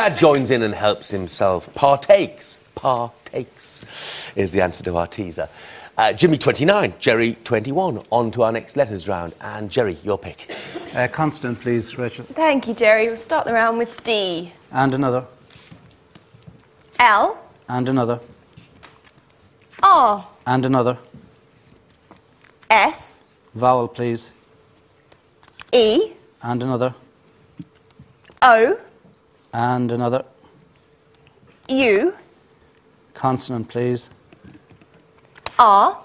Dad joins in and helps himself. Partakes. Partakes is the answer to our teaser. Jimmy, 29. Jerry, 21. On to our next letters round. And Jerry, your pick. Consonant, please, Rachel. Thank you, Jerry. We'll start the round with D. And another. L. And another. R. And another. S. Vowel, please. E. And another. O. And another. U. Consonant, please. R.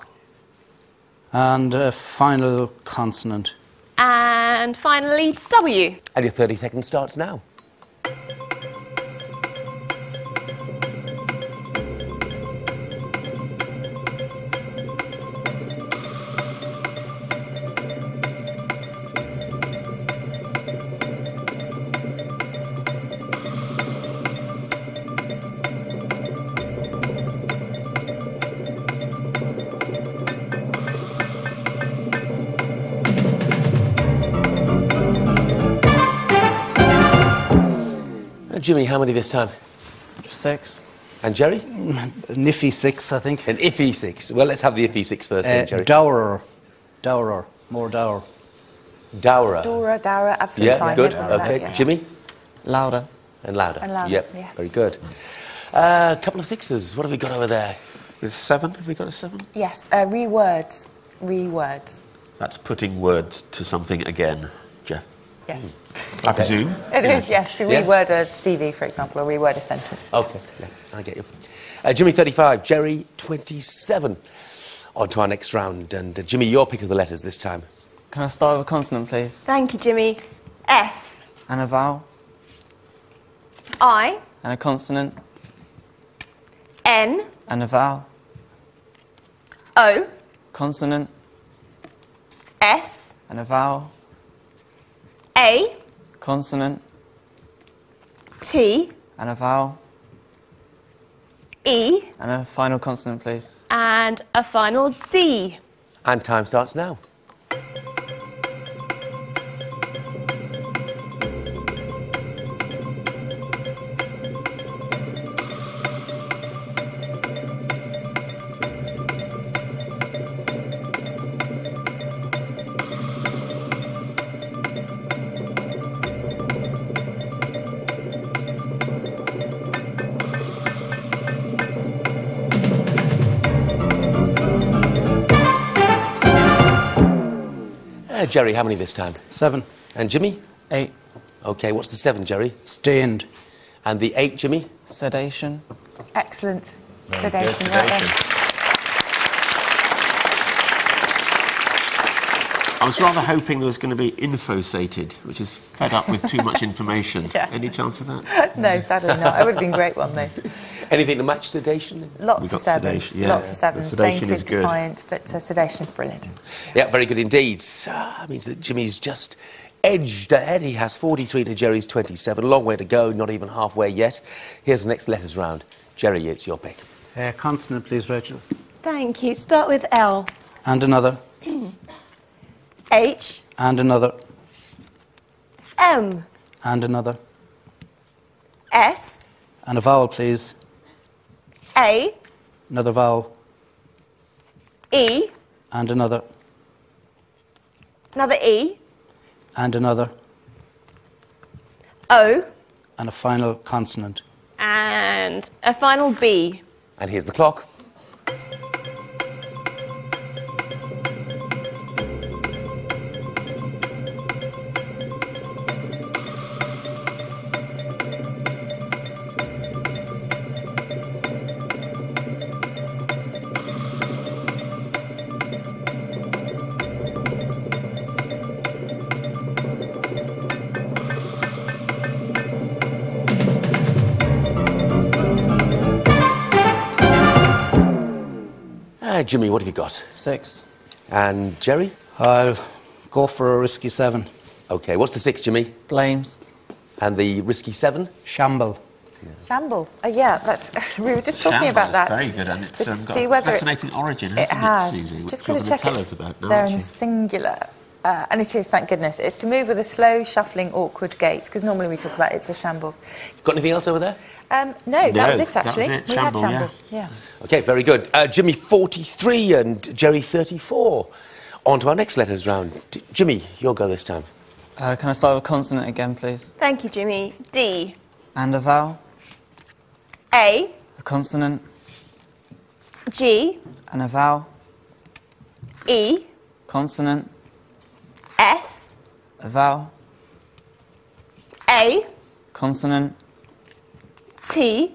And a final consonant. And finally, W. And your 30 seconds starts now. Jimmy, how many this time? 6. And Jerry? Niffy 6, I think. An iffy 6. Well, let's have the iffy 6 first then, Jerry. Dowerer. Dowerer. More dower. Dowerer. Dora, absolutely Yeah, fine. good. Yeah, Okay. yeah. Jimmy? Louder. And louder. And louder, Yep. yes. Very good. A couple of 6s. What have we got over there? With 7, have we got a 7? Yes, rewords. Rewords. That's putting words to something again, Jeff. Yes. I presume. It is, yes, to Yeah. reword a CV, for example, or reword a sentence. Okay, yeah, I get you. Jimmy, 35. Jerry, 27. On to our next round. And Jimmy, your pick of the letters this time. Can I start with a consonant, please? Thank you, Jimmy. F. And a vowel. I. And a consonant. N. And a vowel. O. Consonant. S. And a vowel. A. Consonant. T. And a vowel. E. And a final consonant, please. And a final D. And time starts now. Jerry, how many this time? 7. And Jimmy? 8. Okay, what's the 7, Jerry? Stained. And the 8, Jimmy? Sedation. Excellent. Good, Sedation, right then. I was rather hoping there was going to be infosated, which is fed up with too much information. Yeah. Any chance of that? No, sadly not. It would have been a great one, though. Anything to match sedation? Lots We of got sevens. sedation, yeah. Lots of sevens. The sedation Sainted, is good. defiant, but sedation is brilliant. Yeah, very good indeed. That means that Jimmy's just edged ahead. He has 43 to Jerry's 27. A long way to go, not even halfway yet. Here's the next letters round. Jerry, it's your pick. Consonant, please, Rachel. Thank you. Start with L. And another. H. And another. M. And another. S. And a vowel, please. A. Another vowel. E. And another. Another E. And another. O. And a final consonant. And a final B. And here's the clock. Jimmy, what have you got? 6. And Jerry? I'll go for a risky 7. Okay, what's the 6, Jimmy? Blames. And the risky 7? Shamble. Shamble. Yeah, that's. We were just talking about that. Very good, and it's got see a whether fascinating origin, hasn't it has. Susie? Just Which got to you're check going to tell it's us about now, there aren't in you? the singular. and it is, thank goodness. It's to move with a slow, shuffling, awkward gait, because normally we talk about it's a shambles. Got anything else over there? No, that was it, that actually. was it, We shamble, had shamble, yeah. OK, very good. Jimmy, 43 and Jerry, 34. On to our next letters round. Jimmy, you'll go this time. Can I start with a consonant again, please? Thank you, Jimmy. D. And a vowel. A. A consonant. G. And a vowel. E. Consonant. S. A vowel. A. Consonant. T.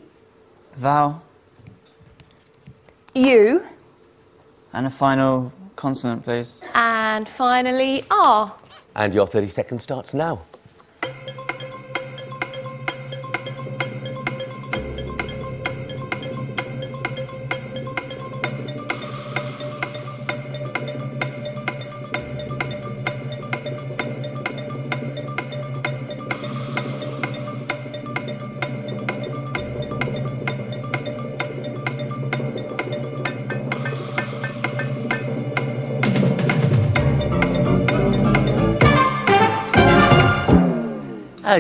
A vowel. U. And a final consonant, please. And finally, R. And your 30 seconds starts now.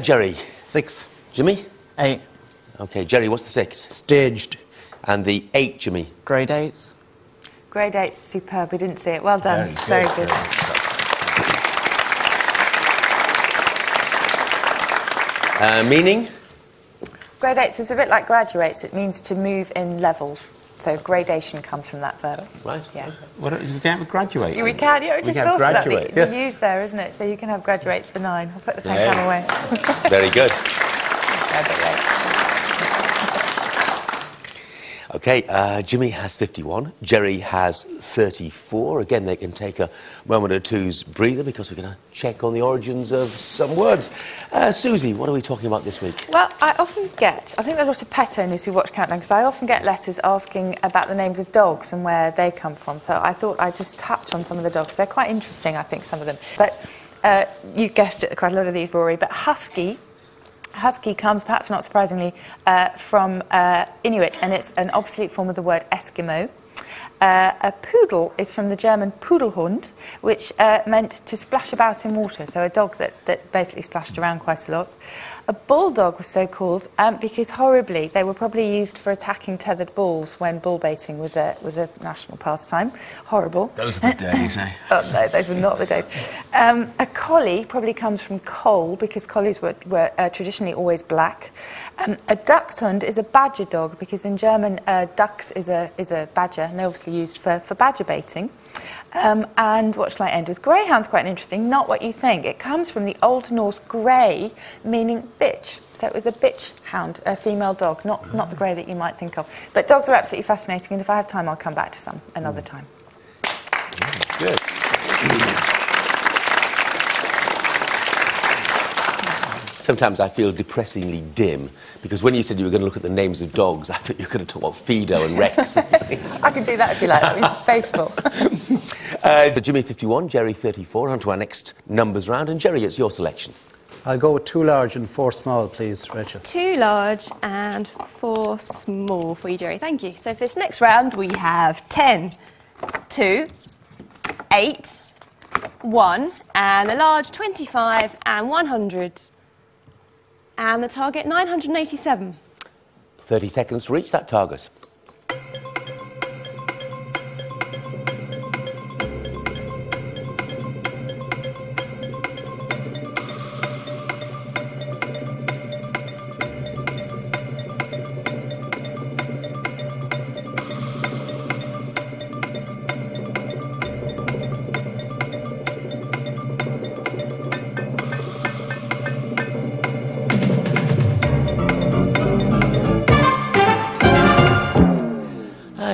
Jerry. 6. Jimmy? 8. OK, Jerry, what's the 6? Staged. And the 8, Jimmy? Grade 8s. Grade 8's superb. We didn't see it. Well done. Very Very good. good. Meaning? Grade 8 is a bit like graduates. It means to move in levels. So gradation comes from that verb. Right. Yeah. What, you can't graduate. We can, yeah, we We just can thought of that. graduate. The use there, isn't it? So you can have graduates for 9. I'll put the pen Yeah. down away. Very good. A bit late. OK, Jimmy has 51. Jerry has 34. Again, they can take a moment or two's breather because we're going to check on the origins of some words. Susie, what are we talking about this week? Well, I often get, I think there are a lot of pet owners who watch Countdown, because I often get letters asking about the names of dogs and where they come from. So I thought I'd just touch on some of the dogs. They're quite interesting, I think, some of them. But you guessed it, quite a lot of these, Rory. But Husky comes, perhaps not surprisingly, from Inuit, and it's an obsolete form of the word Eskimo. A poodle is from the German Pudelhund, which meant to splash about in water, so a dog that basically splashed around quite a lot. A bulldog was so called because, horribly, they were probably used for attacking tethered bulls when bull baiting was a national pastime. Horrible. Those are the days, eh? Oh, no, those were not the days. A collie probably comes from coal, because collies were traditionally always black. A dachshund is a badger dog, because in German, dachs is a badger, and they're obviously used for badger baiting. And what shall I end with? Greyhound's quite interesting, not what you think. It comes from the Old Norse grey, meaning bitch. So it was a bitch hound, a female dog, not the grey that you might think of. But dogs are absolutely fascinating, and if I have time, I'll come back to some another time. Good. Sometimes I feel depressingly dim, because when you said you were going to look at the names of dogs, I thought you were going to talk about Fido and Rex. I can do that if you like. That means faithful. Jimmy, 51, Jerry, 34. On to our next numbers round. And Jerry, it's your selection. I'll go with 2 large and 4 small, please, Rachel. 2 large and 4 small for you, Jerry. Thank you. So for this next round, we have 10, 2, 8, 1, and the large 25 and 100. And the target 987. 30 seconds to reach that target.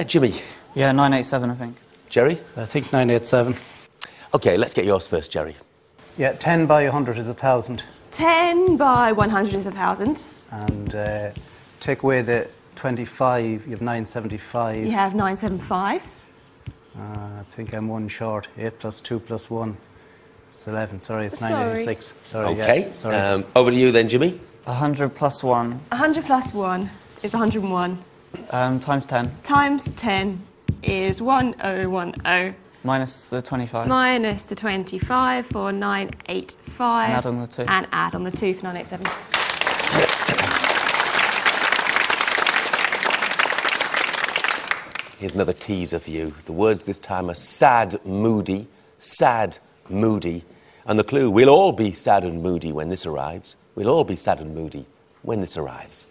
Jimmy. Yeah, 987, I think. Jerry? I think 987. OK, let's get yours first, Jerry. Yeah, 10 by 100 is 1,000. 10 by 100 is 1,000. And take away the 25, you have 975. You have 975. I think I'm 1 short. 8 plus 2 plus 1. It's 11. Sorry, it's Sorry. 986. Sorry, OK. yeah. Sorry. Over to you then, Jimmy. 100 plus 1 100 plus 1 is 101. times 10. Times 10 is 1010. Minus the 25. Minus the 25 for 985. And add on the 2. And add on the 2 for 987. Here's another teaser for you. The words this time are sad, moody, and the clue, we'll all be sad and moody when this arrives. We'll all be sad and moody when this arrives.